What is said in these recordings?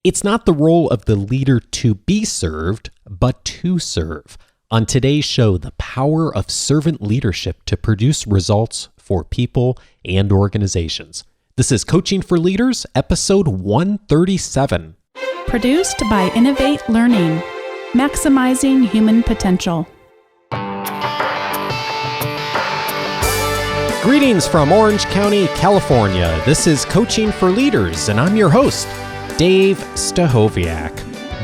It's not the role of the leader to be served, but to serve. On today's show, the power of servant leadership to produce results for people and organizations. This is Coaching for Leaders, episode 137. Produced by Innovate Learning, maximizing human potential. Greetings from Orange County, California. This is Coaching for Leaders, and I'm your host, Dave Stachowiak.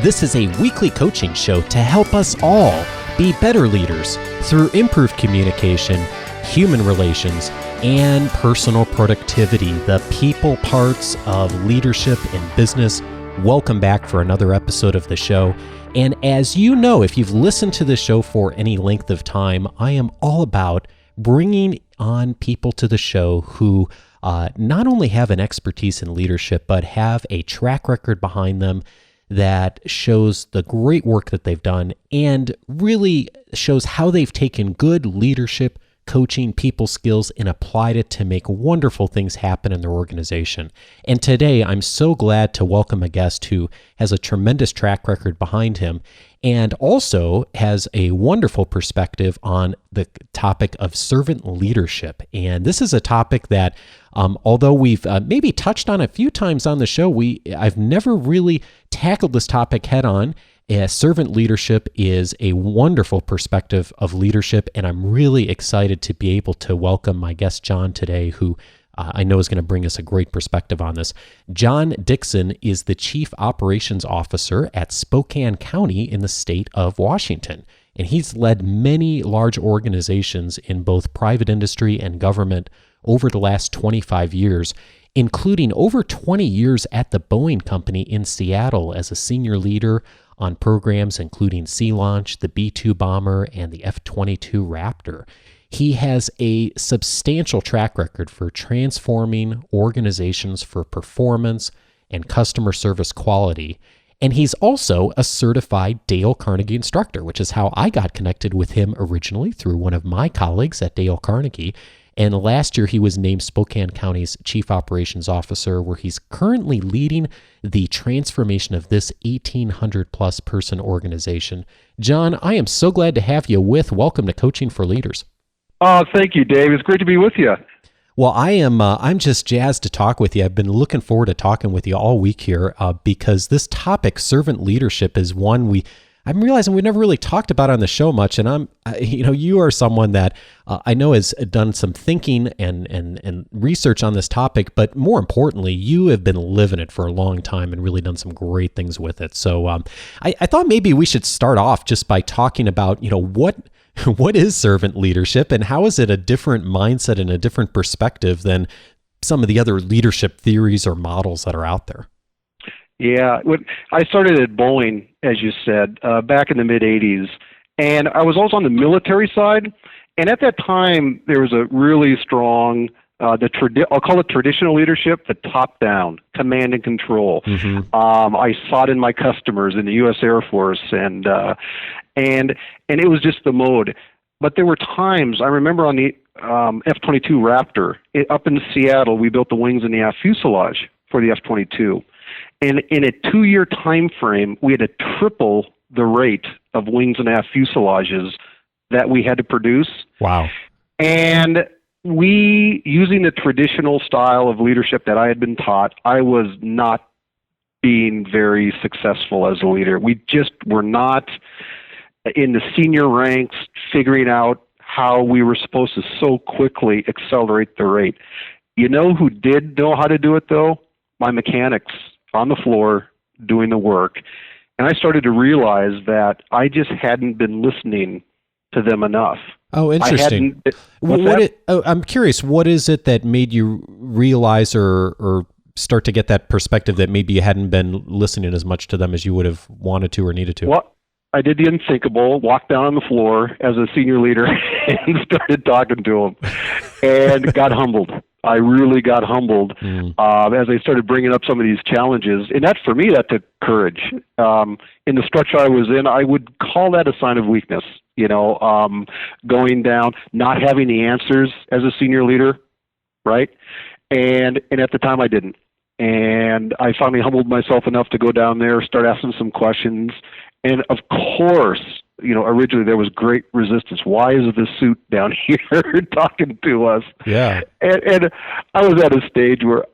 This is a weekly coaching show to help us all be better leaders through improved communication, human relations, and personal productivity, the people parts of leadership and business. Welcome back for another episode of the show. And as you know, if you've listened to the show for any length of time, I am all about bringing on people to the show who not only have an expertise in leadership, but have a track record behind them that shows the great work that they've done and really shows how they've taken good leadership, coaching, people skills and applied it to make wonderful things happen in their organization. And today, I'm so glad to welcome a guest who has a tremendous track record behind him and also has a wonderful perspective on the topic of servant leadership. And this is a topic that, although we've maybe touched on a few times on the show, I've never really tackled this topic head on. Servant leadership is a wonderful perspective of leadership, and I'm really excited to be able to welcome my guest, John, today, who I know is going to bring us a great perspective on this. John Dickson is the Chief Operations Officer at Spokane County in the state of Washington, and he's led many large organizations in both private industry and government over the last 25 years, including over 20 years at the Boeing company in Seattle as a senior leader on programs including Sea Launch, the B-2 bomber, and the F-22 Raptor. He has a substantial track record for transforming organizations for performance and customer service quality. And he's also a certified Dale Carnegie instructor, which is how I got connected with him originally through one of my colleagues at Dale Carnegie. And last year, he was named Spokane County's Chief Operations Officer, where he's currently leading the transformation of this 1,800-plus person organization. John, I am so glad to have you with. Welcome to Coaching for Leaders. Oh, thank you, Dave. It's great to be with you. Well, I'm just jazzed to talk with you. I've been looking forward to talking with you all week here because this topic, servant leadership, is one I'm realizing we've never really talked about on the show much, and you are someone that I know has done some thinking and research on this topic, but more importantly, you have been living it for a long time and really done some great things with it. So I thought maybe we should start off just by talking about, what is servant leadership and how is it a different mindset and a different perspective than some of the other leadership theories or models that are out there? Yeah, I started at Boeing, as you said, back in the mid-'80s, and I was also on the military side, and at that time, there was a really strong, I'll call it traditional leadership, the top-down, command and control. Mm-hmm. I saw it in my customers in the U.S. Air Force, and it was just the mode. But there were times, I remember on the F-22 Raptor, up in Seattle, we built the wings and the aft fuselage for the F-22. And in a 2-year time frame, we had to triple the rate of wings and aft fuselages that we had to produce. Wow. And we, using the traditional style of leadership that I had been taught, I was not being very successful as a leader. We just were not in the senior ranks figuring out how we were supposed to so quickly accelerate the rate. You know who did know how to do it, though? My mechanics on the floor doing the work. And I started to realize that I just hadn't been listening to them enough. Oh, interesting. I'm curious, what is it that made you realize or start to get that perspective that maybe you hadn't been listening as much to them as you would have wanted to or needed to? Well, I did the unthinkable, walked down on the floor as a senior leader and started talking to them and got humbled. I really got humbled as I started bringing up some of these challenges. And that, for me, that took courage. In the structure I was in, I would call that a sign of weakness, going down, not having the answers as a senior leader, right? And at the time I didn't. And I finally humbled myself enough to go down there, start asking some questions. And of course, originally there was great resistance. Why is the suit down here talking to us? Yeah. And I was at a stage where,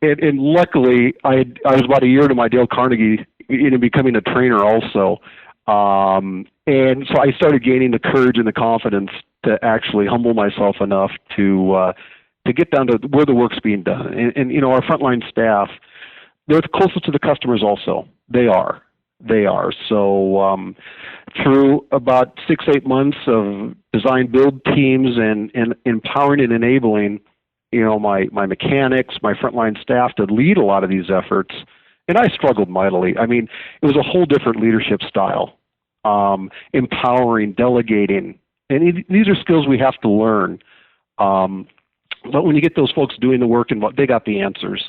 and luckily, I was about a year into my Dale Carnegie in becoming a trainer also. And so I started gaining the courage and the confidence to actually humble myself enough to get down to where the work's being done. And our frontline staff, they're the closest to the customers also. They are. So through about 6-8 months of design build teams and empowering and enabling, my mechanics, my frontline staff to lead a lot of these efforts, and I struggled mightily. I mean, it was a whole different leadership style, empowering, delegating, and these are skills we have to learn. But when you get those folks doing the work, and they got the answers.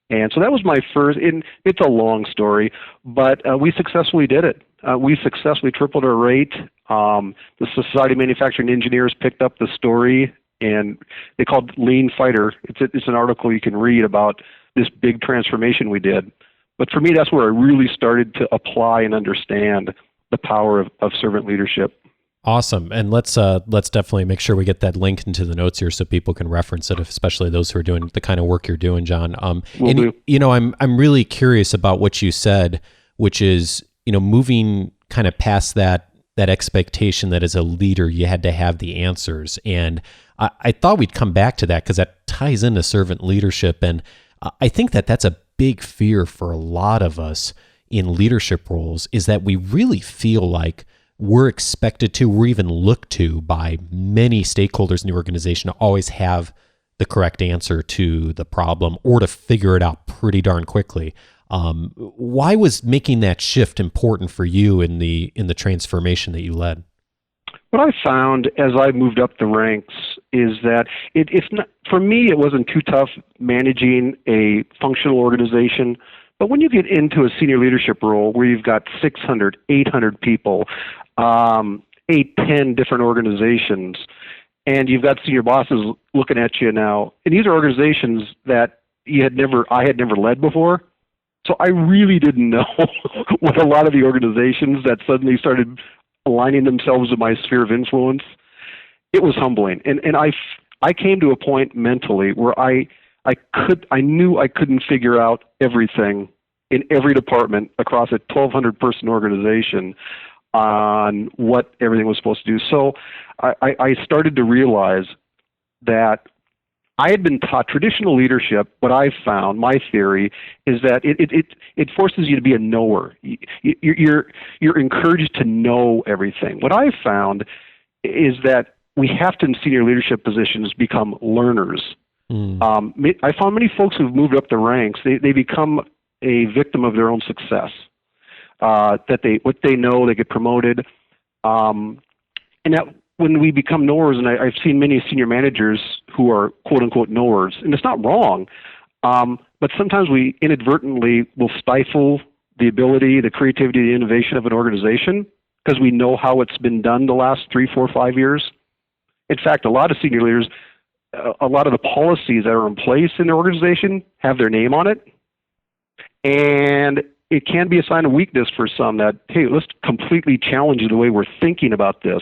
And so that was my first, and it's a long story, but we successfully did it. We successfully tripled our rate. The Society of Manufacturing Engineers picked up the story, and they called it Lean Fighter. It's an article you can read about this big transformation we did. But for me, that's where I really started to apply and understand the power of servant leadership. Awesome. And let's definitely make sure we get that link into the notes here so people can reference it, especially those who are doing the kind of work you're doing, John. I'm really curious about what you said, which is, moving kind of past that expectation that as a leader, you had to have the answers. And I thought we'd come back to that because that ties into servant leadership. And I think that's a big fear for a lot of us in leadership roles, is that we really feel like we're expected to, we're even looked to by many stakeholders in the organization to always have the correct answer to the problem or to figure it out pretty darn quickly. Why was making that shift important for you in the transformation that you led? What I found as I moved up the ranks is that it's not, for me, it wasn't too tough managing a functional organization. But when you get into a senior leadership role where you've got 600, 800 people, 8, 10 different organizations, and you've got senior bosses looking at you now, and these are organizations that I had never led before. So I really didn't know what a lot of the organizations that suddenly started aligning themselves with my sphere of influence. It was humbling, and I came to a point mentally where I knew I couldn't figure out everything in every department across a 1,200 person organization on what everything was supposed to do. So I started to realize that I had been taught traditional leadership. What I found, my theory, is that it forces you to be a knower. You're encouraged to know everything. What I found is that we have to, in senior leadership positions, become learners. I found many folks who've moved up the ranks, they become a victim of their own success. What they know, they get promoted. And that when we become knowers, and I've seen many senior managers who are quote unquote knowers, and it's not wrong, but sometimes we inadvertently will stifle the ability, the creativity, the innovation of an organization because we know how it's been done the last 3, 4, 5 years. In fact, a lot of senior leaders, a lot of the policies that are in place in the organization have their name on it. And it can be a sign of weakness for some that, hey, let's completely challenge the way we're thinking about this.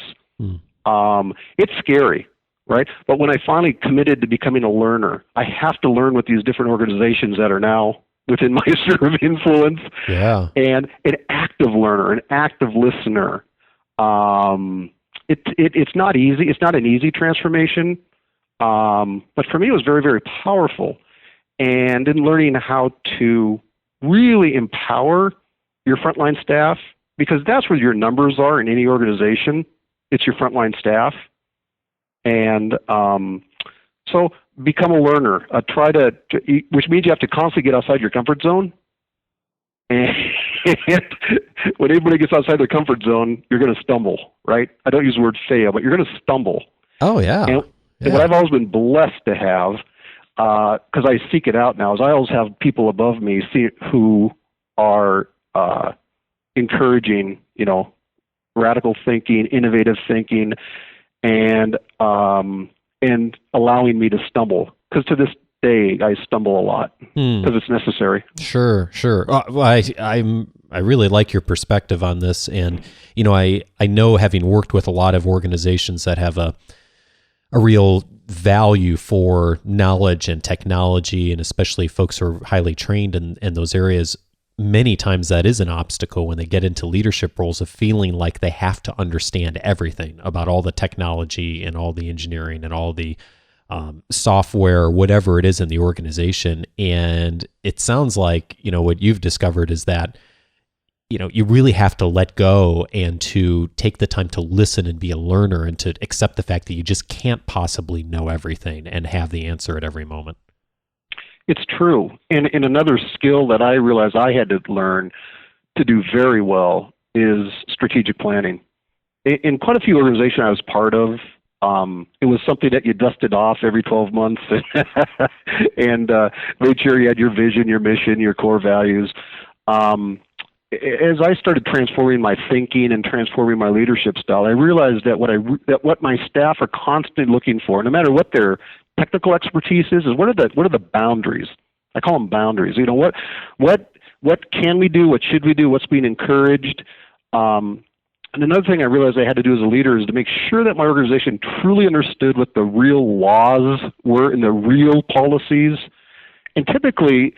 It's scary, right? But when I finally committed to becoming a learner, I have to learn with these different organizations that are now within my sphere of influence. Yeah. And an active learner, an active listener. It's not easy. It's not an easy transformation. But for me, it was very, very powerful. And in learning how to really empower your frontline staff, because that's where your numbers are in any organization. It's your frontline staff. And so become a learner. Which means you have to constantly get outside your comfort zone. And when anybody gets outside their comfort zone, you're going to stumble, right? I don't use the word fail, but you're going to stumble. Oh, yeah. And what I've always been blessed to have, because I seek it out now, is I always have people above me who are encouraging, radical thinking, innovative thinking, and allowing me to stumble. Because to this day, I stumble a lot because it's necessary. Sure. Well, I really like your perspective on this, and I know, having worked with a lot of organizations that have a real value for knowledge and technology, and especially folks who are highly trained in those areas, many times that is an obstacle when they get into leadership roles, of feeling like they have to understand everything about all the technology and all the engineering and all the software, whatever it is in the organization. And it sounds like, what you've discovered is that, you really have to let go and to take the time to listen and be a learner, and to accept the fact that you just can't possibly know everything and have the answer at every moment. It's true. And another skill that I realized I had to learn to do very well is strategic planning. In quite a few organizations I was part of, it was something that you dusted off every 12 months and made sure you had your vision, your mission, your core values. As I started transforming my thinking and transforming my leadership style, I realized that what my staff are constantly looking for, no matter what their technical expertise is what are the boundaries? I call them boundaries. What can we do? What should we do? What's being encouraged? And another thing I realized I had to do as a leader is to make sure that my organization truly understood what the real laws were and the real policies. And typically,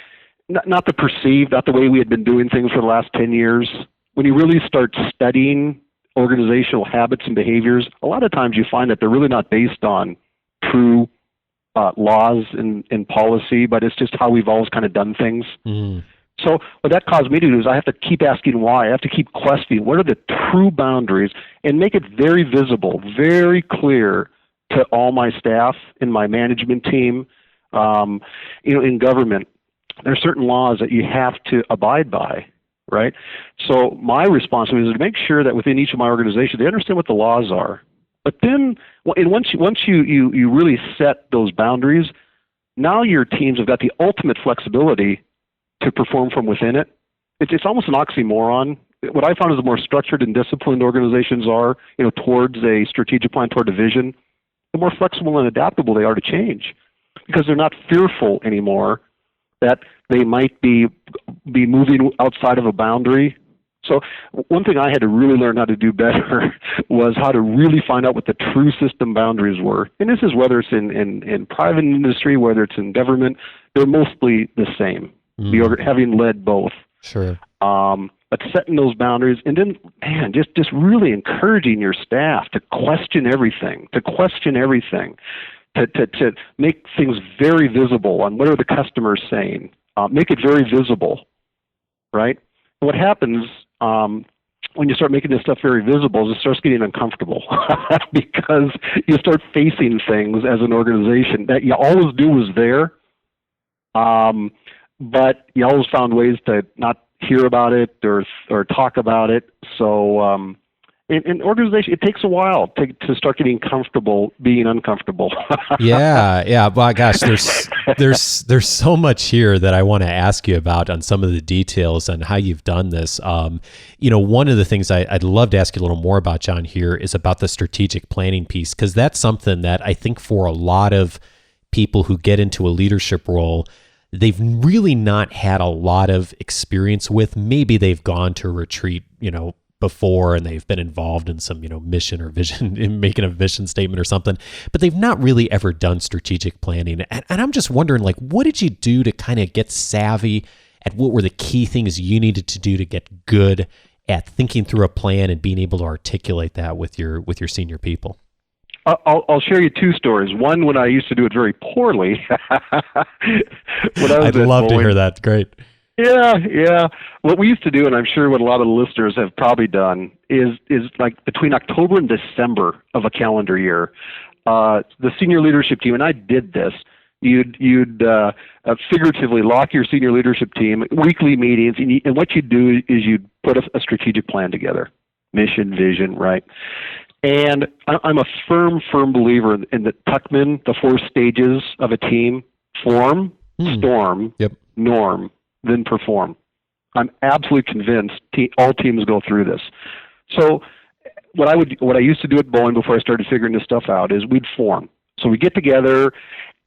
not the perceived, not the way we had been doing things for the last 10 years. When you really start studying organizational habits and behaviors, a lot of times you find that they're really not based on true laws and policy, but it's just how we've always kind of done things. So what that caused me to do is I have to keep asking why. I have to keep questioning what are the true boundaries, and make it very visible, very clear to all my staff and my management team. In government, there are certain laws that you have to abide by, right? So my responsibility is to make sure that within each of my organizations, they understand what the laws are. But then, and once you really set those boundaries, now your teams have got the ultimate flexibility to perform from within it. It's almost an oxymoron. What I found is the more structured and disciplined organizations are, towards a strategic plan, toward a vision, the more flexible and adaptable they are to change, because they're not fearful anymore that they might be moving outside of a boundary. So one thing I had to really learn how to do better was how to really find out what the true system boundaries were. And this is whether it's in private industry, whether it's in government, they're mostly the same, having led both. Sure. But setting those boundaries, and then, just really encouraging your staff to question everything, to make things very visible on what are the customers saying. Make it very visible, right? What happens when you start making this stuff very visible is it starts getting uncomfortable because you start facing things as an organization that you always knew was there, but you always found ways to not hear about it or talk about it. So in organization, it takes a while to start getting comfortable being uncomfortable. Yeah. Well, gosh, there's so much here that I want to ask you about on some of the details and how you've done this. One of the things I'd love to ask you a little more about, John, here is about the strategic planning piece, because that's something that I think for a lot of people who get into a leadership role, they've really not had a lot of experience with. Maybe they've gone to a retreat, before, and they've been involved in some, mission or vision, in making a vision statement or something, but they've not really ever done strategic planning. And I'm just wondering, what did you do to kind of get savvy at what were the key things you needed to do to get good at thinking through a plan and being able to articulate that with your senior people? I'll share you two stories. One, when I used to do it very poorly. I'd love to hear that. Great. Yeah. What we used to do, and I'm sure what a lot of the listeners have probably done, is like between October and December of a calendar year, the senior leadership team, and I did this, you'd figuratively lock your senior leadership team, weekly meetings, and what you'd do is you'd put a strategic plan together, mission, vision, right? And I'm a firm believer in the Tuckman, the 4 stages of a team: form, storm, norm, then perform. I'm absolutely convinced all teams go through this. So what I used to do at Boeing before I started figuring this stuff out is we'd form. So we get together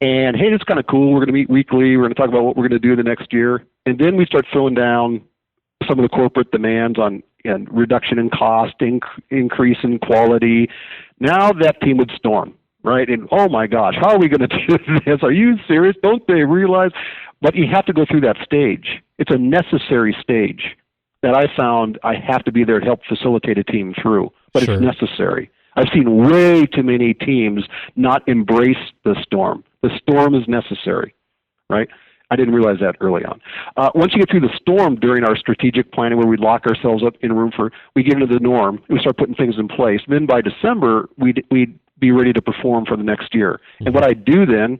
And hey, it's kind of cool. We're going to meet weekly. We're going to talk about what we're going to do the next year. And then we start throwing down some of the corporate demands on reduction in cost, increase in quality. Now that team would storm, right? And oh my gosh, how are we going to do this? Are you serious? Don't they realize? But you have to go through that stage. It's a necessary stage that I found I have to be there to help facilitate a team through. But Sure. It's necessary. I've seen way too many teams not embrace the storm. The storm is necessary, right? I didn't realize that early on. Once you get through the storm during our strategic planning where we lock ourselves up in a room we get into the norm, we start putting things in place. Then by December, we'd be ready to perform for the next year. Mm-hmm. And what I do then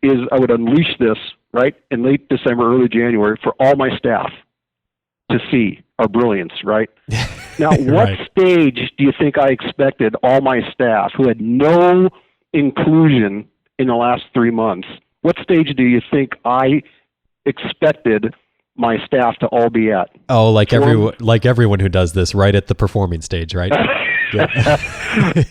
is I would unleash this, right, in late December, early January for all my staff to see our brilliance, right? Now, what Right. stage do you think I expected all my staff who had no inclusion in the last 3 months? What stage do you think I expected my staff to all be at? Oh, like everyone who does this, right at the performing stage, right?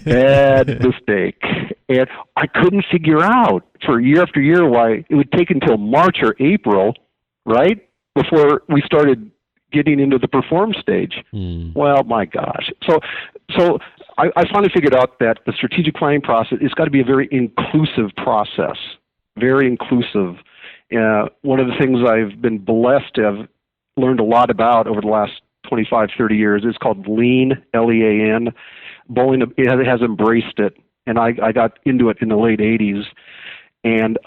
Bad mistake. And I couldn't figure out for year after year why it would take until March or April, right, before we started getting into the perform stage. Well, my gosh. So I finally figured out that the strategic planning process has got to be a very inclusive process, very inclusive. One of the things I've been blessed to have learned a lot about over the last 25, 30 years is called Lean, L-E-A-N. Boeing has embraced it, and I got into it in the late 80s. And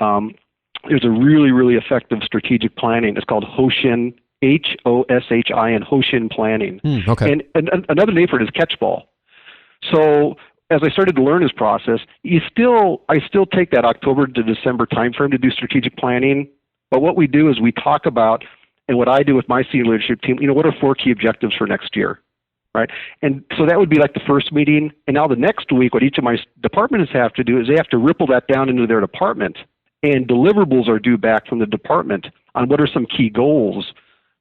there's a really, really effective strategic planning. It's called Hoshin, H-O-S-H-I-N, Hoshin planning. Okay. And another name for it is catchball. So as I started to learn this process, I still take that October to December timeframe to do strategic planning. But what we do is we talk about, and what I do with my senior leadership team, what are 4 key objectives for next year, right? And so that would be like the first meeting. And now the next week, what each of my departments have to do is they have to ripple that down into their department. And deliverables are due back from the department on what are some key goals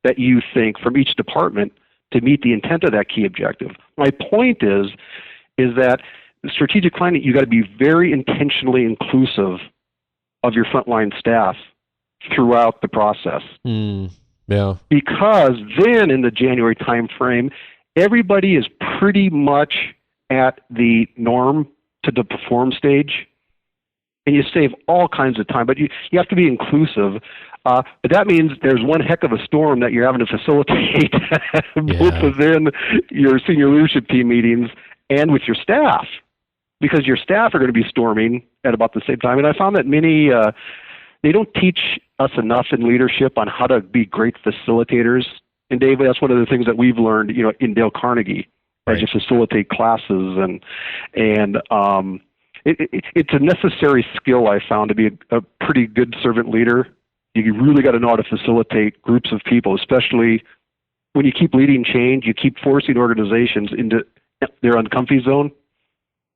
that you think from each department to meet the intent of that key objective. My point is that the strategic planning, you got to be very intentionally inclusive of your frontline staff throughout the process. Yeah. Because then in the January timeframe, everybody is pretty much at the norm to the perform stage, and you save all kinds of time. But you have to be inclusive. But that means there's one heck of a storm that you're having to facilitate both within your senior leadership team meetings and with your staff, because your staff are going to be storming at about the same time. And I found that many, they don't teach us enough in leadership on how to be great facilitators. And Dave, that's one of the things that we've learned, in Dale Carnegie, as you facilitate classes, and it's a necessary skill I found to be a pretty good servant leader. You really got to know how to facilitate groups of people, especially when you keep leading change. You keep forcing organizations into their uncomfy zone.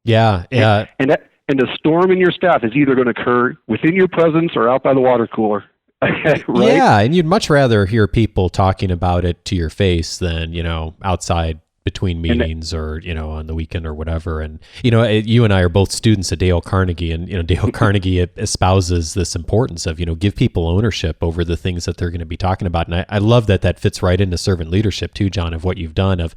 Yeah. And the storm in your staff is either going to occur within your presence or out by the water cooler. Right? Yeah, and you'd much rather hear people talking about it to your face than, outside between meetings or, on the weekend or whatever. And, you and I are both students at Dale Carnegie, and, Dale Carnegie espouses this importance of, give people ownership over the things that they're going to be talking about. And I love that fits right into servant leadership too, John, of what you've done of,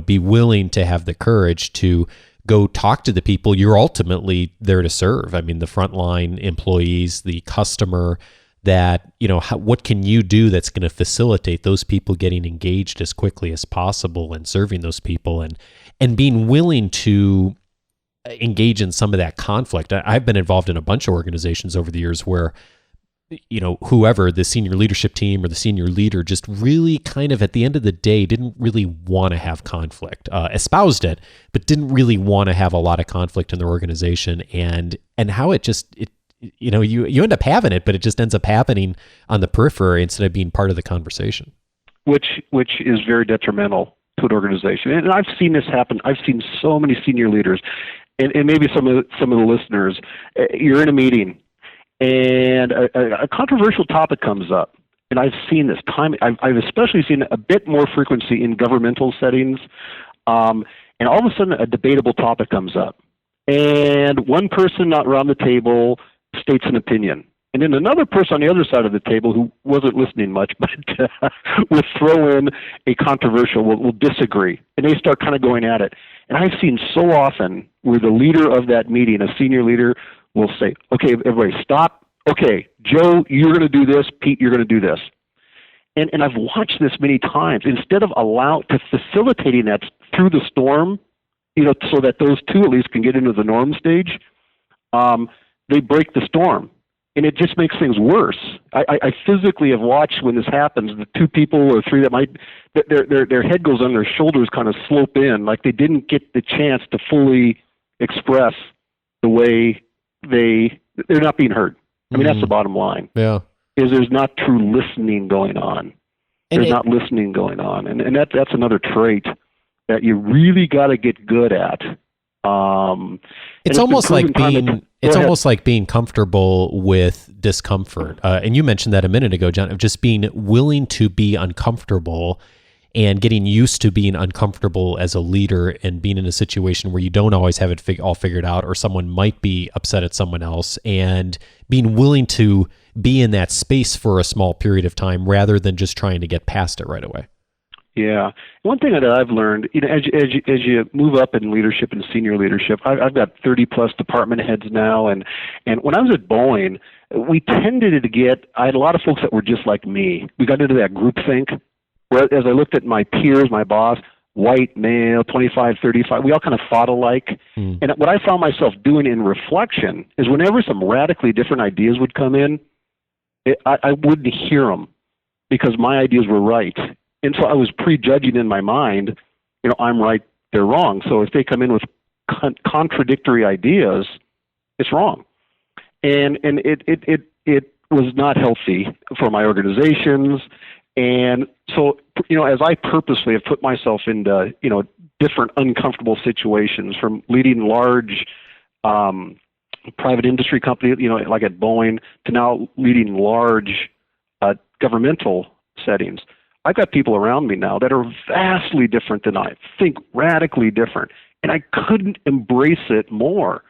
be willing to have the courage to go talk to the people you're ultimately there to serve. I mean, the frontline employees, the customer, that, what can you do that's going to facilitate those people getting engaged as quickly as possible and serving those people, and being willing to engage in some of that conflict. I've been involved in a bunch of organizations over the years where, whoever, the senior leadership team or the senior leader, just really kind of at the end of the day didn't really want to have conflict, espoused it, but didn't really want to have a lot of conflict in their organization, and how it you end up having it, but it just ends up happening on the periphery instead of being part of the conversation. Which is very detrimental to an organization. And I've seen this happen. I've seen so many senior leaders, and maybe some of the listeners, you're in a meeting, and a controversial topic comes up. And I've seen this time. I've especially seen a bit more frequency in governmental settings. And all of a sudden, a debatable topic comes up. and one person not around the table states an opinion. And then another person on the other side of the table who wasn't listening much, but will throw in a controversial, will disagree. And they start kind of going at it. And I've seen so often where the leader of that meeting, a senior leader, will say, okay, everybody stop. Okay, Joe, you're going to do this. Pete, you're going to do this. And I've watched this many times. Instead of facilitating that through the storm, so that those two at least can get into the norm stage, they break the storm. And it just makes things worse. I physically have watched when this happens, the two people or three that their head goes on their shoulders kind of slope in, like they didn't get the chance to fully express the way they're not being heard. I mean, that's the bottom line. Yeah. Is there's not true listening going on. There's not listening going on. And that's another trait that you really got to get good at. It's almost like being comfortable with discomfort. And you mentioned that a minute ago, John, of just being willing to be uncomfortable and getting used to being uncomfortable as a leader and being in a situation where you don't always have it all figured out, or someone might be upset at someone else, and being willing to be in that space for a small period of time rather than just trying to get past it right away. Yeah. One thing that I've learned, as you move up in leadership and senior leadership, I've got 30 plus department heads now, and when I was at Boeing, we tended to I had a lot of folks that were just like me. We got into that groupthink, where as I looked at my peers, my boss, white male, 25, 35, we all kind of thought alike. And what I found myself doing in reflection is whenever some radically different ideas would come in, I wouldn't hear them because my ideas were right. And so I was prejudging in my mind, I'm right, they're wrong. So if they come in with contradictory ideas, it's wrong. And it was not healthy for my organizations. And so, as I purposely have put myself into, different uncomfortable situations, from leading large private industry companies, like at Boeing, to now leading large governmental settings, I've got people around me now that are vastly different than I think, radically different, and I couldn't embrace it more.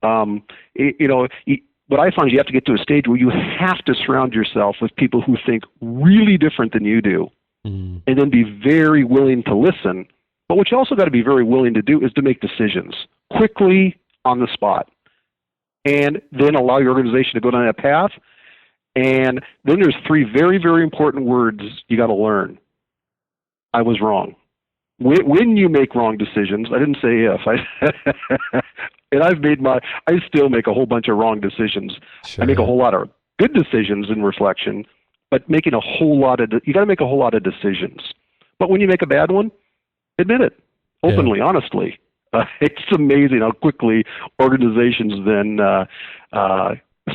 What I find is you have to get to a stage where you have to surround yourself with people who think really different than you do, and then be very willing to listen. But what you also got to be very willing to do is to make decisions quickly on the spot, and then allow your organization to go down that path. And then there's three very, very important words you got to learn. I was wrong. When you make wrong decisions, I didn't say if. And I still make a whole bunch of wrong decisions. Sure. I make a whole lot of good decisions in reflection, but you got to make a whole lot of decisions. But when you make a bad one, admit it openly, honestly. It's amazing how quickly organizations then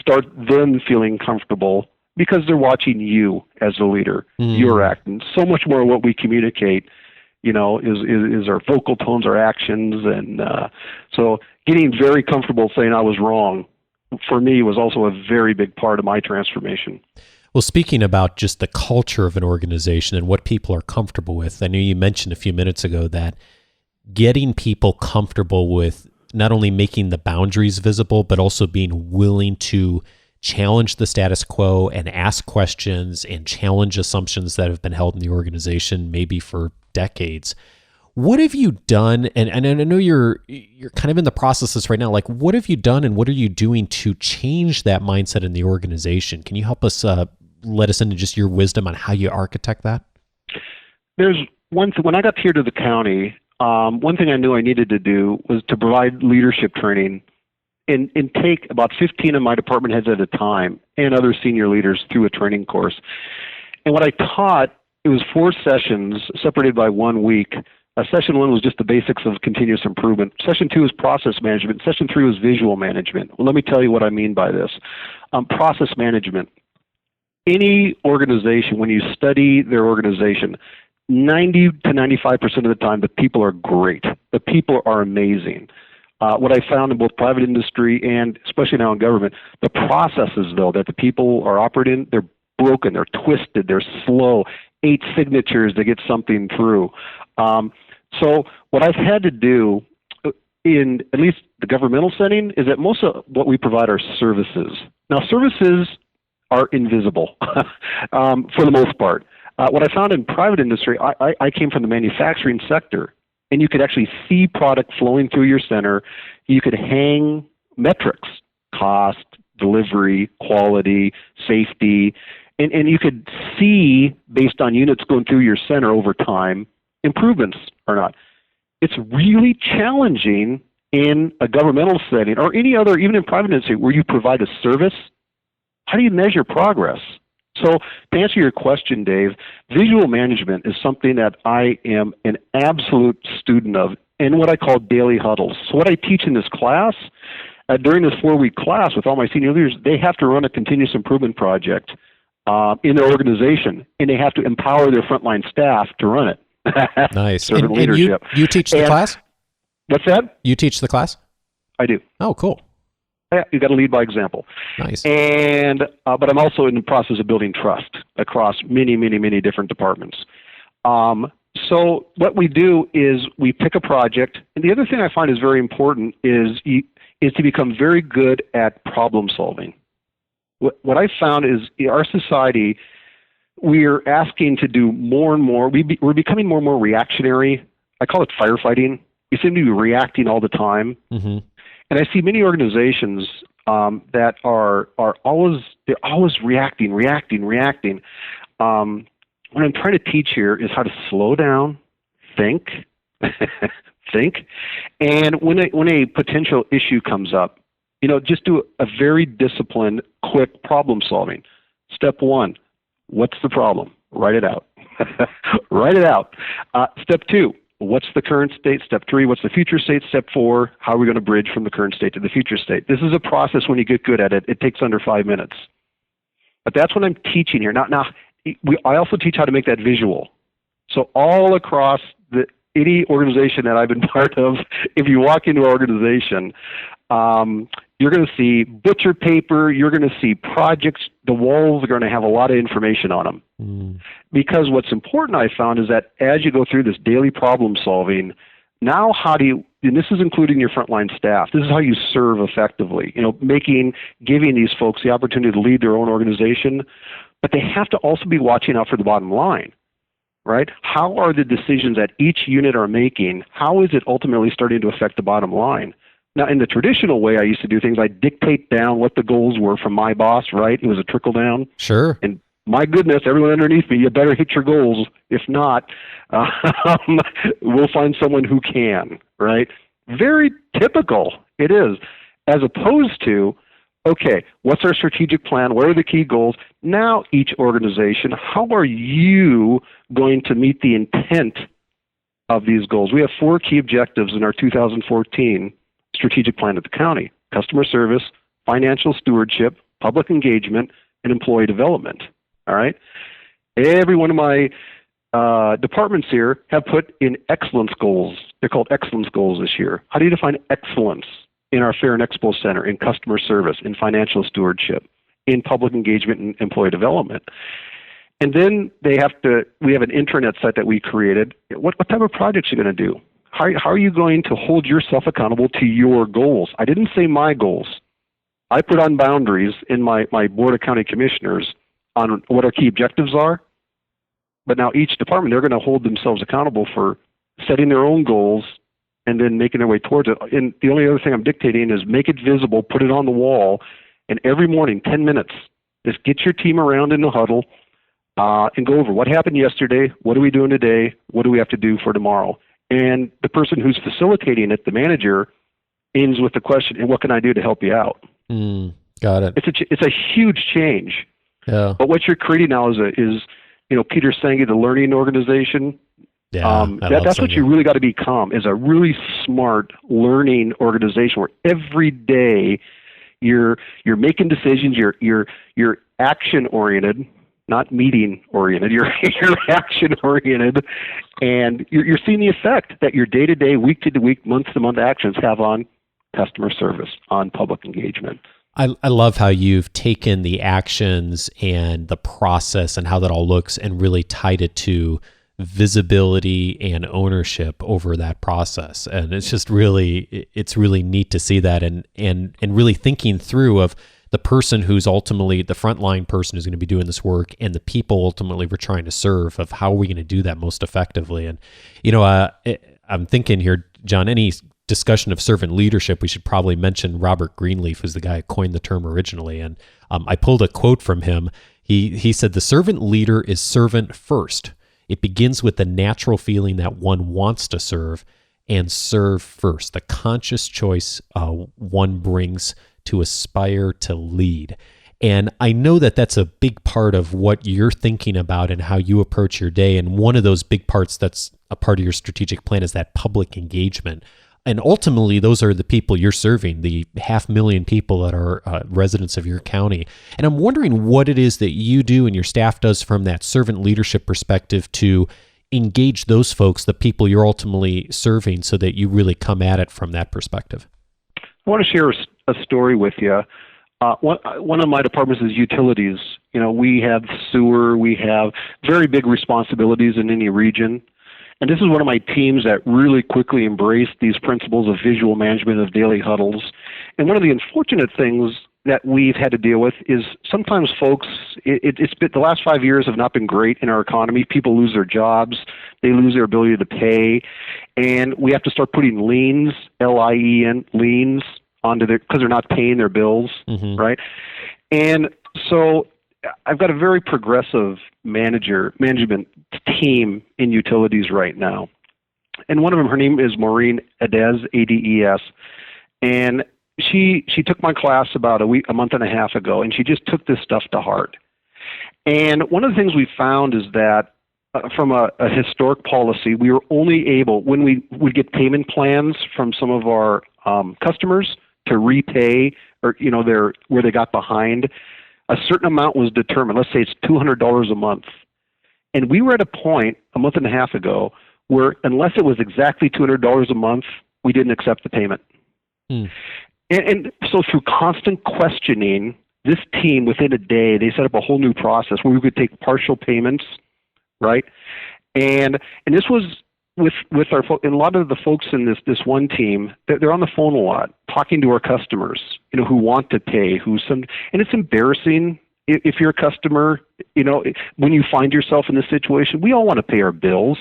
start then feeling comfortable because they're watching you as a leader. You're acting. So much more of what we communicate, is our vocal tones, our actions. And so getting very comfortable saying I was wrong, for me, was also a very big part of my transformation. Well, speaking about just the culture of an organization and what people are comfortable with, I know you mentioned a few minutes ago that getting people comfortable with not only making the boundaries visible, but also being willing to challenge the status quo and ask questions and challenge assumptions that have been held in the organization maybe for decades. What have you done? And I know you're kind of in the process of this right now. Like, what have you done and what are you doing to change that mindset in the organization? Can you help us let us into just your wisdom on how you architect that? There's one thing. When I got here to the county, one thing I knew I needed to do was to provide leadership training and take about 15 of my department heads at a time and other senior leaders through a training course. And what I taught, it was 4 sessions separated by 1 week. Session 1 was just the basics of continuous improvement. Session 2 is process management. Session 3 was visual management. Well, let me tell you what I mean by this. Process management. Any organization, when you study their organization, 90 to 95% of the time, the people are great. The people are amazing. What I found in both private industry and especially now in government, the processes, though, that the people are operating, they're broken, they're twisted, they're slow, 8 signatures to get something through. So what I've had to do in at least the governmental setting is that most of what we provide are services. Now, services are invisible for the most part. What I found in private industry, I came from the manufacturing sector, and you could actually see product flowing through your center. You could hang metrics, cost, delivery, quality, safety, and you could see, based on units going through your center over time, improvements or not. It's really challenging in a governmental setting or any other, even in private industry, where you provide a service. How do you measure progress? So to answer your question, Dave, visual management is something that I am an absolute student of in what I call daily huddles. So what I teach in this class, during this 4-week class with all my senior leaders, they have to run a continuous improvement project in their organization, and they have to empower their frontline staff to run it. Nice. Servant And leadership. you teach the class? What's that? You teach the class? I do. Oh, cool. Yeah, you got to lead by example. Nice. And but I'm also in the process of building trust across many, many, many different departments. So what we do is we pick a project, and the other thing I find is very important is to become very good at problem solving. What I found is in our society, we're asking to do more and more. We're becoming more and more reactionary. I call it firefighting. We seem to be reacting all the time. Mm-hmm. And I see many organizations that are always reacting. What I'm trying to teach here is how to slow down, think, and when a potential issue comes up, just do a very disciplined, quick problem solving. Step 1, what's the problem? Write it out. Write it out. Step 2, what's the current state? Step 3, what's the future state? Step 4, how are we going to bridge from the current state to the future state? This is a process. When you get good at it, it takes under 5 minutes. But that's what I'm teaching here. Now, I also teach how to make that visual. So all across any organization that I've been part of, if you walk into an organization, you're going to see butcher paper, you're going to see projects, the walls are going to have a lot of information on them. Mm. Because what's important, I found, is that as you go through this daily problem solving, now how do you, and this is including your frontline staff, this is how you serve effectively, giving these folks the opportunity to lead their own organization, but they have to also be watching out for the bottom line, right? How are the decisions that each unit are making, how is it ultimately starting to affect the bottom line? Now, in the traditional way I used to do things, I dictate down what the goals were from my boss, right? It was a trickle down. Sure. And my goodness, everyone underneath me, you better hit your goals. If not, we'll find someone who can, right? Very typical, it is. As opposed to, okay, what's our strategic plan? What are the key goals? Now, each organization, how are you going to meet the intent of these goals? We have 4 key objectives in our 2014 strategic plan at the county: customer service, financial stewardship, public engagement, and employee development. All right? Every one of my departments here have put in excellence goals. They're called excellence goals this year. How do you define excellence in our Fair and Expo Center, in customer service, in financial stewardship, in public engagement and employee development? And then we have an intranet site that we created. What type of projects are you going to do? How are you going to hold yourself accountable to your goals? I didn't say my goals. I put on boundaries in my Board of County Commissioners on what our key objectives are. But now each department, they're going to hold themselves accountable for setting their own goals and then making their way towards it. And the only other thing I'm dictating is make it visible, put it on the wall, and every morning, 10 minutes, just get your team around in the huddle and go over what happened yesterday, what are we doing today, what do we have to do for tomorrow. And the person who's facilitating it, the manager, ends with the question, and what can I do to help you out? Got it. It's a huge change. Yeah. But what you're creating now is Peter Senge, the learning organization. Yeah, that's what you really got to become, is a really smart learning organization where every day you're making decisions, you're action oriented, not meeting oriented. You're action oriented, and you're seeing the effect that your day to day, week to week, month to month actions have on customer service, on public engagement. I love how you've taken the actions and the process and how that all looks and really tied it to visibility and ownership over that process. And it's just really, it's really neat to see that, and really thinking through of the person who's ultimately the frontline person who's going to be doing this work, and the people ultimately we're trying to serve, of how are we going to do that most effectively. And, I'm thinking here, John, any discussion of servant leadership, we should probably mention Robert Greenleaf, who's the guy who coined the term originally. And I pulled a quote from him. He said, "The servant leader is servant first. It begins with the natural feeling that one wants to serve, and serve first, the conscious choice one brings to aspire to lead." And I know that that's a big part of what you're thinking about and how you approach your day. And one of those big parts that's a part of your strategic plan is that public engagement. And ultimately, those are the people you're serving, the 500,000 people that are residents of your county. And I'm wondering what it is that you do and your staff does from that servant leadership perspective to engage those folks, the people you're ultimately serving, so that you really come at it from that perspective. I want to share a story with you. One of my departments is utilities. We have sewer, we have very big responsibilities in any region. And this is one of my teams that really quickly embraced these principles of visual management, of daily huddles. And one of the unfortunate things that we've had to deal with is sometimes folks, it's been, the last 5 years have not been great in our economy. People lose their jobs, they lose their ability to pay, and we have to start putting liens, L-I-E-N, liens, onto their, because they're not paying their bills, right? And so I've got a very progressive management team in utilities right now. And one of them, her name is Maureen Adez, A-D-E-S. And she took my class about a month and a half ago, and she just took this stuff to heart. And one of the things we found is that from a historic policy, we were only able, when we would get payment plans from some of our customers to repay, or where they got behind, a certain amount was determined. Let's say it's $200 a month. And we were at a point a month and a half ago where unless it was exactly $200 a month, we didn't accept the payment. And so through constant questioning, this team, within a day, they set up a whole new process where we could take partial payments, right? And this was with our and a lot of the folks in this one team, they're on the phone a lot, talking to our customers, who want to pay, and it's embarrassing if you're a customer, when you find yourself in this situation. We all want to pay our bills,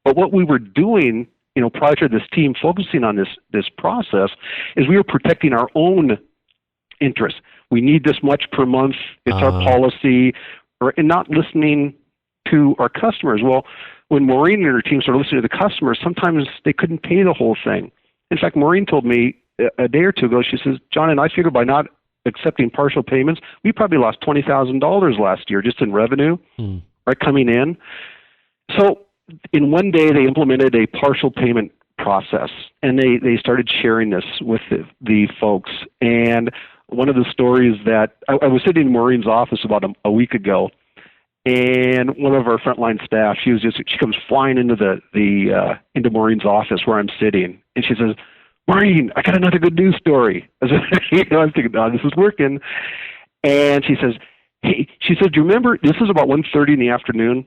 but what we were doing, prior to this team focusing on this process, is we were protecting our own interests. We need this much per month. It's our policy, and not listening to our customers. Well, when Maureen and her team started listening to the customers, sometimes they couldn't pay the whole thing. In fact, Maureen told me a day or two ago, she says, "John, and I figured by not accepting partial payments, we probably lost $20,000 last year just in revenue, right, coming in." So in one day, they implemented a partial payment process, and they started sharing this with the folks. And one of the stories that I was sitting in Maureen's office about a week ago, and one of our frontline staff, she comes flying into into Maureen's office where I'm sitting, and she says, "Maureen, I got another good news story." I'm thinking, "Oh, this is working." And she says, "Hey," she said, "Do you remember?" This is about 1:30 in the afternoon,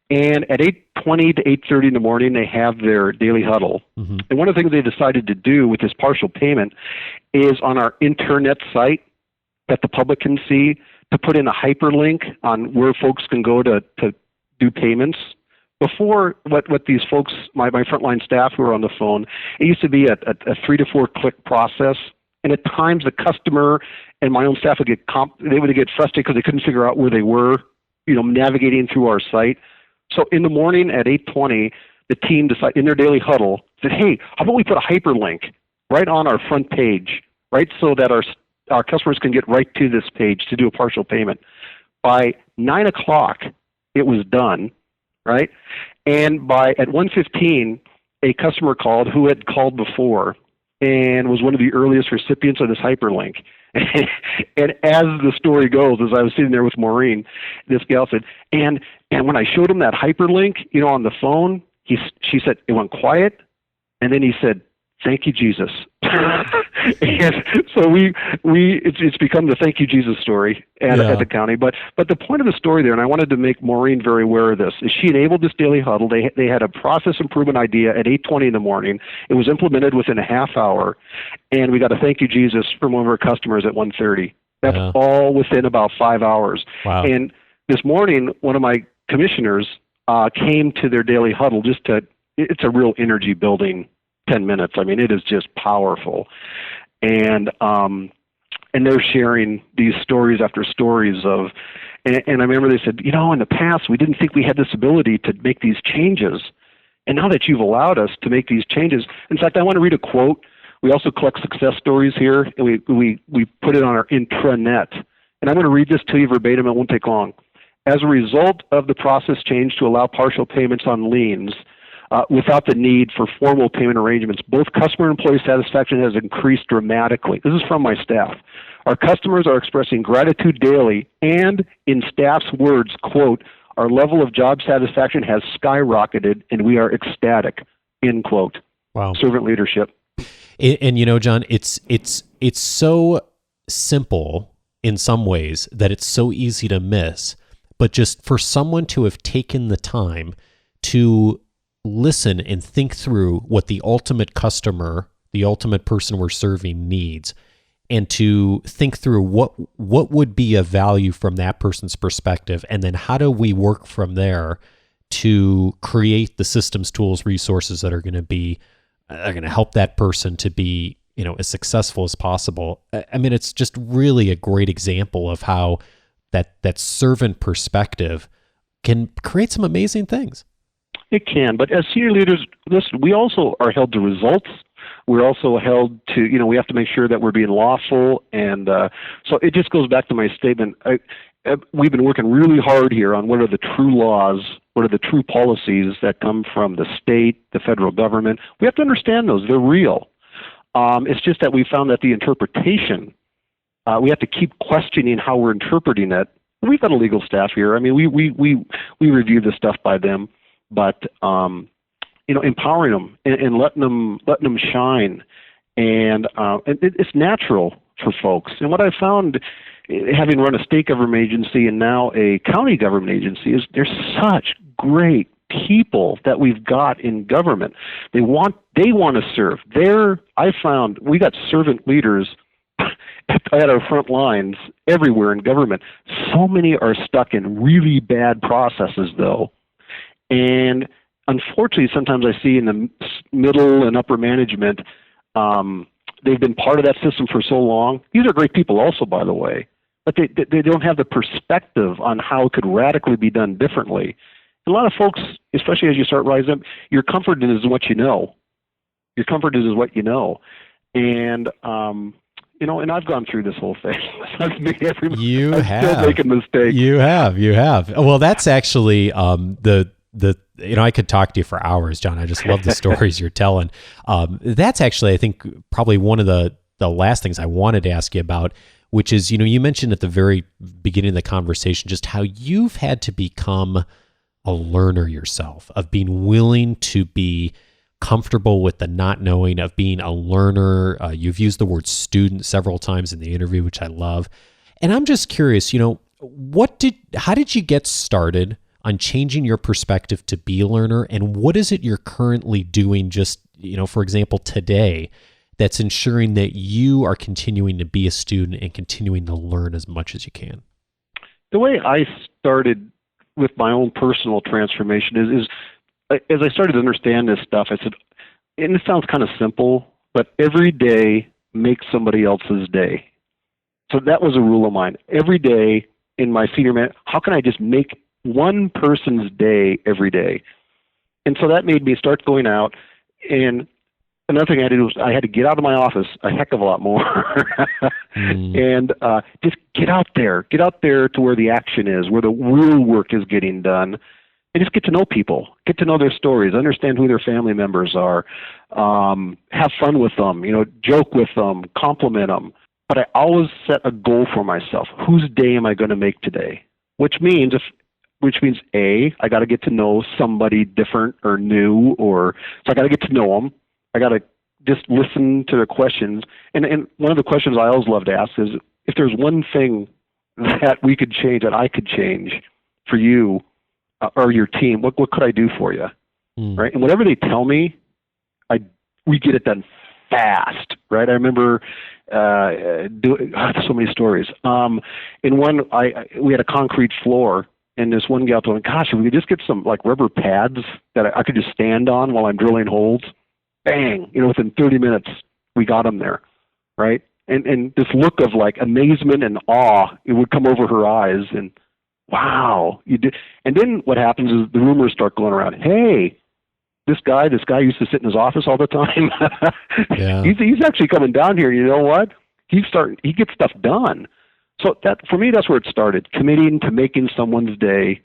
and at 8:20 to 8:30 in the morning, they have their daily huddle. And one of the things they decided to do with this partial payment is on our internet site that the public can see, to put in a hyperlink on where folks can go to do payments. Before, what these folks, my frontline staff who were on the phone, it used to be a 3 to 4 click process, and at times the customer and my own staff would get frustrated because they couldn't figure out where they were, navigating through our site. So in the morning at 8:20, the team decided in their daily huddle, said, "Hey, how about we put a hyperlink right on our front page, right, so that our customers can get right to this page to do a partial payment." By 9 o'clock, it was done, right? And at 1:15, a customer called who had called before and was one of the earliest recipients of this hyperlink. And as the story goes, as I was sitting there with Maureen, this gal said, and when I showed him that hyperlink, on the phone, she said it went quiet, and then he said, thank you, Jesus. And so it's become the thank you, Jesus story at the county. But the point of the story there, and I wanted to make Maureen very aware of this, is she enabled this daily huddle. They had a process improvement idea at 8:20 in the morning. It was implemented within a half hour, and we got a thank you, Jesus from one of our customers at 1:30. That's all within about 5 hours. Wow. And this morning, one of my commissioners came to their daily huddle it's a real energy building 10 minutes. I mean, it is just powerful. And they're sharing these stories after stories of, and I remember they said, in the past, we didn't think we had this ability to make these changes. And now that you've allowed us to make these changes, in fact, I want to read a quote. We also collect success stories here, and we put it on our intranet. And I'm going to read this to you verbatim. It won't take long. As a result of the process change to allow partial payments on liens, without the need for formal payment arrangements, both customer and employee satisfaction has increased dramatically. This is from my staff. Our customers are expressing gratitude daily, and in staff's words, quote, our level of job satisfaction has skyrocketed, and we are ecstatic, end quote. Wow. Servant leadership. And John, it's so simple in some ways that it's so easy to miss, but just for someone to have taken the time to listen and think through what the ultimate customer, the ultimate person we're serving needs, and to think through what would be of value from that person's perspective, and then how do we work from there to create the systems, tools, resources that are going to help that person to be as successful as possible. I mean, it's just really a great example of how that servant perspective can create some amazing things. It can, but as senior leaders, listen, we also are held to results. We're also held to, we have to make sure that we're being lawful. And so it just goes back to my statement. We've been working really hard here on what are the true laws, what are the true policies that come from the state, the federal government. We have to understand those. They're real. It's just that we found that the interpretation, we have to keep questioning how we're interpreting it. We've got a legal staff here. I mean, we review this stuff by them. But empowering them and letting them shine, and it's natural for folks. And what I found, having run a state government agency and now a county government agency, is there's such great people that we've got in government. They want to serve. I found we got servant leaders at our front lines everywhere in government. So many are stuck in really bad processes, though. And unfortunately, sometimes I see in the middle and upper management, they've been part of that system for so long. These are great people also, by the way, but they don't have the perspective on how it could radically be done differently. And a lot of folks, especially as you start rising up, your comfort is what you know. Your comfort is what you know. And and I've gone through this whole thing. I've made I'm still making mistakes. You have. Well, that's actually I could talk to you for hours, John. I just love the stories you're telling. That's actually, I think, probably one of the last things I wanted to ask you about, which is, you mentioned at the very beginning of the conversation just how you've had to become a learner yourself, of being willing to be comfortable with the not knowing, of being a learner. You've used the word student several times in the interview, which I love. And I'm just curious, how did you get started on changing your perspective to be a learner, and what is it you're currently doing just, for example, today, that's ensuring that you are continuing to be a student and continuing to learn as much as you can? The way I started with my own personal transformation is as I started to understand this stuff, I said, and it sounds kind of simple, but every day makes somebody else's day. So that was a rule of mine. Every day in my senior man, how can I just make one person's day every day? And so that made me start going out. And another thing I had to do was I had to get out of my office a heck of a lot more and just get out there to where the action is, where the real work is getting done, and just get to know people, get to know their stories, understand who their family members are, have fun with them, joke with them, compliment them. But I always set a goal for myself. Whose day am I going to make today? Which means A, I got to get to know somebody different or new, so I got to get to know them. I got to just listen to their questions. And one of the questions I always love to ask is, if there's one thing that we could change, that I could change for you or your team, what could I do for you? Right? And whatever they tell me, we get it done fast, right? I remember so many stories. In one, we had a concrete floor, and this one gal told me, "Gosh, if we could just get some like rubber pads that I could just stand on while I'm drilling holes." Bang! Within 30 minutes, we got them there, right? And this look of like amazement and awe, it would come over her eyes, and wow, you did. And then what happens is the rumors start going around. Hey, this guy used to sit in his office all the time. Yeah. He's actually coming down here. You know what? He gets stuff done. So that, for me, that's where it started. Committing to making someone's day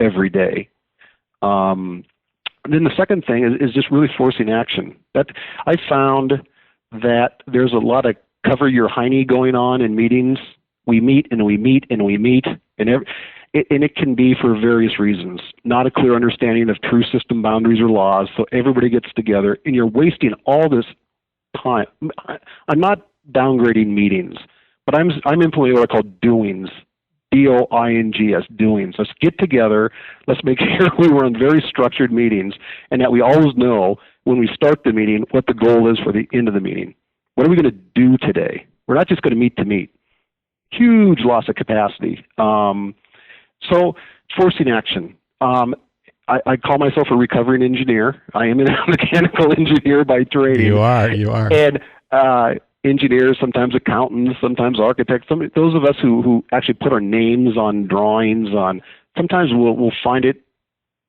every day. Then the second thing is just really forcing action. That I found that there's a lot of cover your hiney going on in meetings. We meet and we meet and we meet, and it can be for various reasons. Not a clear understanding of true system boundaries or laws, so everybody gets together, and you're wasting all this time. I'm not downgrading meetings, but I'm implementing what I call doings. DOINGS, doings. Let's get together. Let's make sure we run very structured meetings, and that we always know when we start the meeting what the goal is for the end of the meeting. What are we going to do today? We're not just going to meet to meet. Huge loss of capacity. So forcing action. I call myself a recovering engineer. I am a mechanical engineer by training. You are. And engineers, sometimes accountants, sometimes architects. Those of us who actually put our names on drawings sometimes we'll find it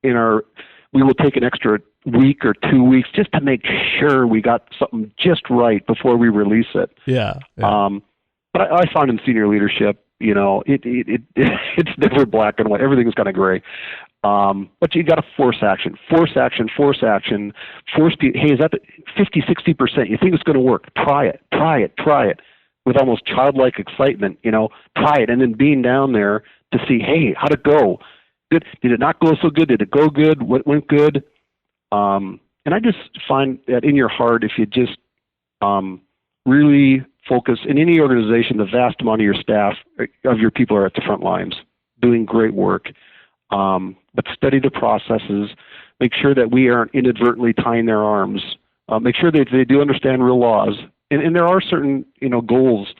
we will take an extra week or 2 weeks just to make sure we got something just right before we release it. Yeah. But I found in senior leadership, it's never black and white. Everything's kind of gray. But you got to force action. Hey, is that 50, 60%? You think it's going to work? Try it. With almost childlike excitement, try it. And then being down there to see, hey, how'd it go? Good. Did it not go so good? Did it go good? What went good? And I just find that in your heart, if you just really focus in any organization, the vast amount of your staff, of your people, are at the front lines doing great work. But study the processes, make sure that we aren't inadvertently tying their arms, make sure that they do understand real laws. And there are certain, goals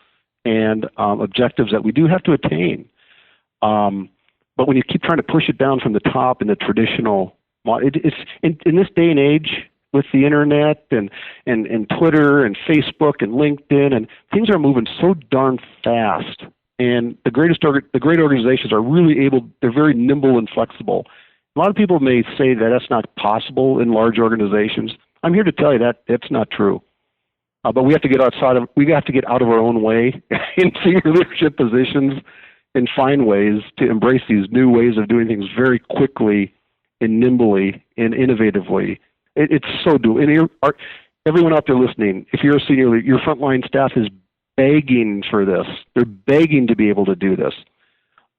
and objectives that we do have to attain. But when you keep trying to push it down from the top in the traditional, it's in this day and age with the internet and Twitter and Facebook and LinkedIn, and things are moving so darn fast. And the great organizations are really they're very nimble and flexible. A lot of people may say that that's not possible in large organizations. I'm here to tell you that that's not true. But we have to get out of our own way in senior leadership positions and find ways to embrace these new ways of doing things very quickly and nimbly and innovatively. It's so doable. And everyone out there listening, if you're a senior leader, your frontline staff is begging for this. They're begging to be able to do this.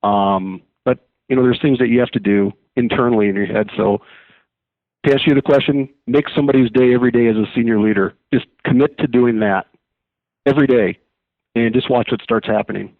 But there's things that you have to do internally in your head. So to answer you the question, make somebody's day every day as a senior leader. Just commit to doing that every day, and just watch what starts happening.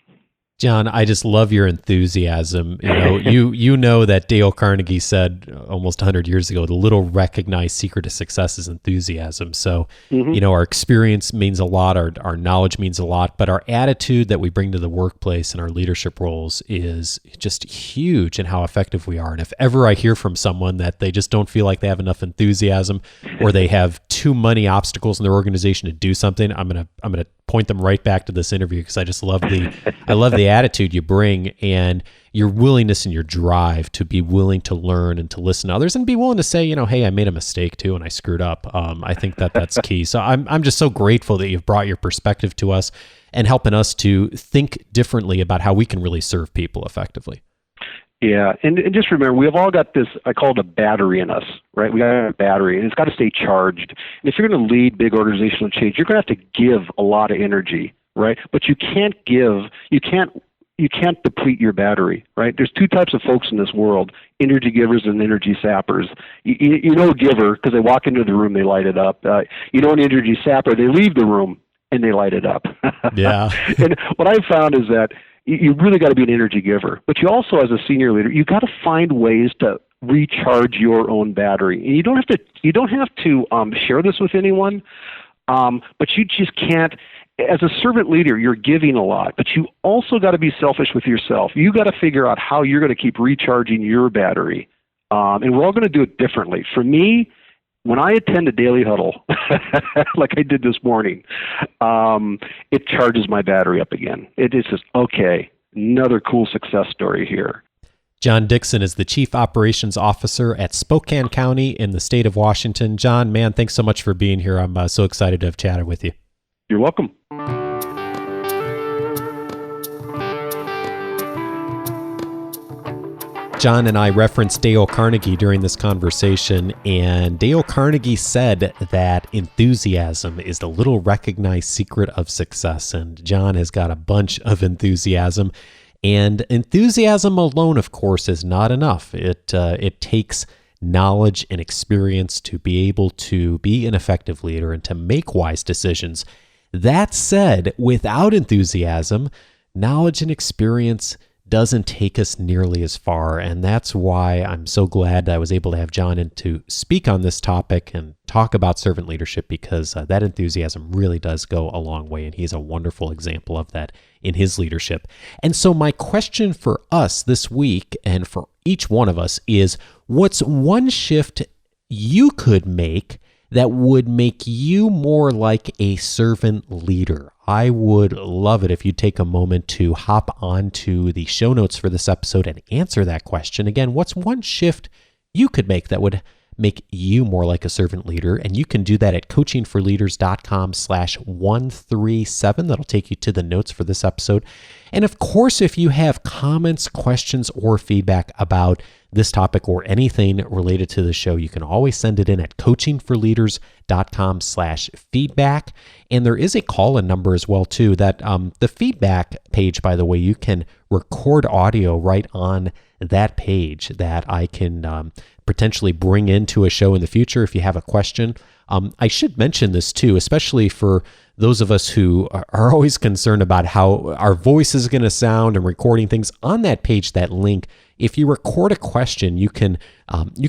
John, I just love your enthusiasm. You know that Dale Carnegie said almost 100 years ago, the little recognized secret to success is enthusiasm. So, our experience means a lot, our knowledge means a lot, but our attitude that we bring to the workplace and our leadership roles is just huge in how effective we are. And if ever I hear from someone that they just don't feel like they have enough enthusiasm or they have too many obstacles in their organization to do something, I'm gonna point them right back to this interview, because I just love the attitude you bring and your willingness and your drive to be willing to learn and to listen to others and be willing to say, hey, I made a mistake too and I screwed up. I think that's key. So I'm just so grateful that you've brought your perspective to us and helping us to think differently about how we can really serve people effectively. Yeah, and just remember, we have all got this, I call it a battery in us, right? We got a battery, and it's got to stay charged. And if you're going to lead big organizational change, you're going to have to give a lot of energy, right? But you can't you can't deplete your battery, right? There's two types of folks in this world, energy givers and energy sappers. You know a giver because they walk into the room, they light it up. You know an energy sapper, they leave the room and they light it up. Yeah. And what I've found is that you really got to be an energy giver, but you also, as a senior leader, you got to find ways to recharge your own battery. And you don't have to share this with anyone, but you just can't. As a servant leader, you're giving a lot, but you also got to be selfish with yourself. You got to figure out how you're going to keep recharging your battery, and we're all going to do it differently. For me, when I attend a daily huddle, like I did this morning, it charges my battery up again. It is just, okay, another cool success story here. John Dickson is the Chief Operations Officer at Spokane County in the state of Washington. John, man, thanks so much for being here. I'm so excited to have chatted with you. You're welcome. John and I referenced Dale Carnegie during this conversation, and Dale Carnegie said that enthusiasm is the little recognized secret of success. And John has got a bunch of enthusiasm. And enthusiasm alone, of course, is not enough. It takes knowledge and experience to be able to be an effective leader and to make wise decisions. That said, without enthusiasm, knowledge and experience doesn't take us nearly as far. And that's why I'm so glad that I was able to have John in to speak on this topic and talk about servant leadership, because that enthusiasm really does go a long way. And he's a wonderful example of that in his leadership. And so my question for us this week, and for each one of us, is what's one shift you could make that would make you more like a servant leader? I would love it if you'd take a moment to hop onto the show notes for this episode and answer that question. Again, what's one shift you could make that would make you more like a servant leader? And you can do that at coachingforleaders.com/137. That'll take you to the notes for this episode. And of course, if you have comments, questions, or feedback about this topic or anything related to the show, you can always send it in at coachingforleaders.com/feedback. And there is a call-in number as well, too, that the feedback page, by the way, you can record audio right on that page that I can potentially bring into a show in the future if you have a question. I should mention this, too, especially for those of us who are always concerned about how our voice is going to sound and recording things. On that page, that link, if you record a question, you can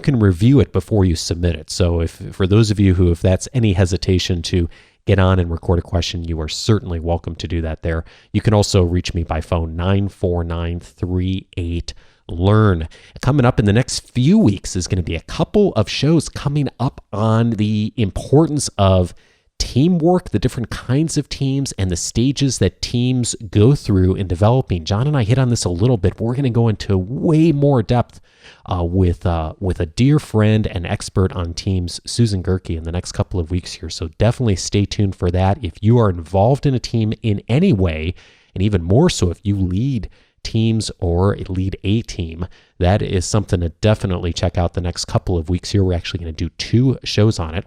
review it before you submit it. So if for those of you who, if that's any hesitation to get on and record a question, you are certainly welcome to do that there. You can also reach me by phone, 949-38-LEARN. Coming up in the next few weeks is going to be a couple of shows coming up on the importance of teamwork, the different kinds of teams, and the stages that teams go through in developing. John and I hit on this a little bit. We're going to go into way more depth with a dear friend and expert on teams, Susan Gerke, in the next couple of weeks here. So definitely stay tuned for that. If you are involved in a team in any way, and even more so if you lead teams or lead a team, that is something to definitely check out the next couple of weeks here. We're actually going to do 2 shows on it.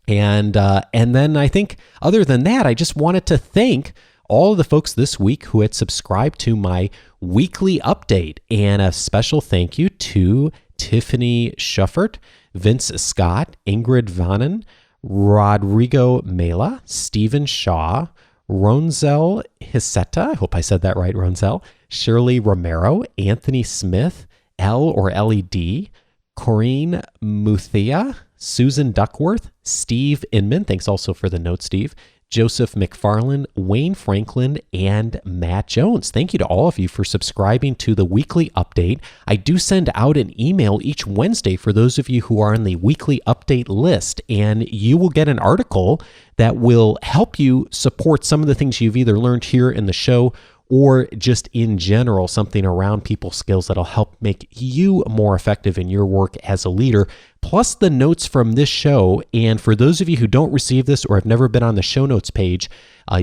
And then I think, other than that, I just wanted to thank all of the folks this week who had subscribed to my weekly update. And a special thank you to Tiffany Schuffert, Vince Scott, Ingrid Vannen, Rodrigo Mela, Stephen Shaw, Ronzel Hiseta, I hope I said that right, Ronzel, Shirley Romero, Anthony Smith, L or LED, Corinne Muthia, Susan Duckworth, Steve Inman, thanks also for the note, Steve, Joseph McFarland, Wayne Franklin, and Matt Jones. Thank you to all of you for subscribing to the weekly update. I do send out an email each Wednesday for those of you who are on the weekly update list, and you will get an article that will help you support some of the things you've either learned here in the show or just in general, something around people skills that'll help make you more effective in your work as a leader, plus the notes from this show. And for those of you who don't receive this or have never been on the show notes page,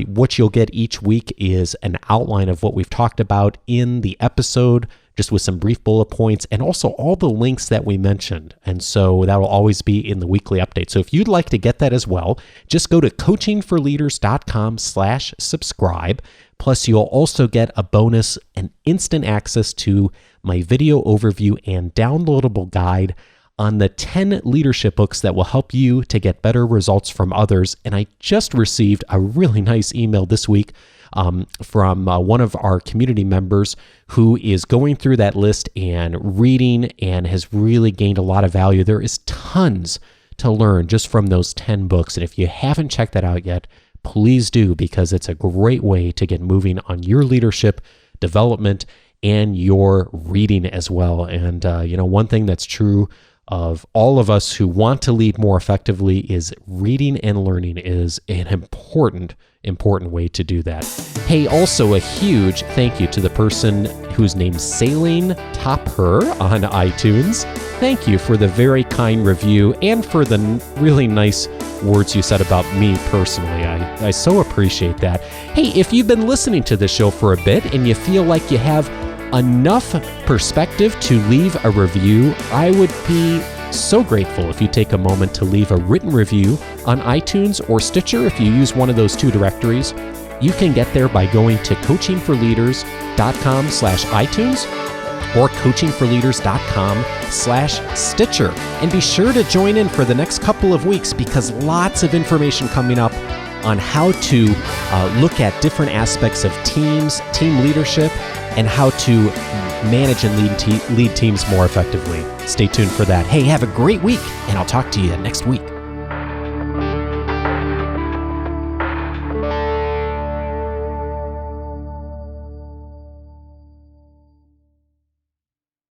what you'll get each week is an outline of what we've talked about in the episode, just with some brief bullet points and also all the links that we mentioned. And so that will always be in the weekly update. So if you'd like to get that as well, just go to coachingforleaders.com/subscribe. Plus, you'll also get a bonus and instant access to my video overview and downloadable guide on the 10 leadership books that will help you to get better results from others. And I just received a really nice email this week from one of our community members who is going through that list and reading and has really gained a lot of value. There is tons to learn just from those 10 books. And if you haven't checked that out yet, please do, because it's a great way to get moving on your leadership development and your reading as well. And, one thing that's true of all of us who want to lead more effectively is reading and learning is an important way to do that. Hey, also a huge thank you to the person whose name's Saline Topher on iTunes. Thank you for the very kind review and for the really nice words you said about me personally. I so appreciate that. Hey, if you've been listening to the show for a bit and you feel like you have enough perspective to leave a review, I would be so grateful if you take a moment to leave a written review on iTunes or Stitcher. If you use one of those two directories, you can get there by going to coachingforleaders.com/iTunes or coachingforleaders.com/Stitcher. And be sure to join in for the next couple of weeks, because lots of information coming up on how to look at different aspects of teams, team leadership, and how to manage and lead teams more effectively. Stay tuned for that. Hey, have a great week, and I'll talk to you next week.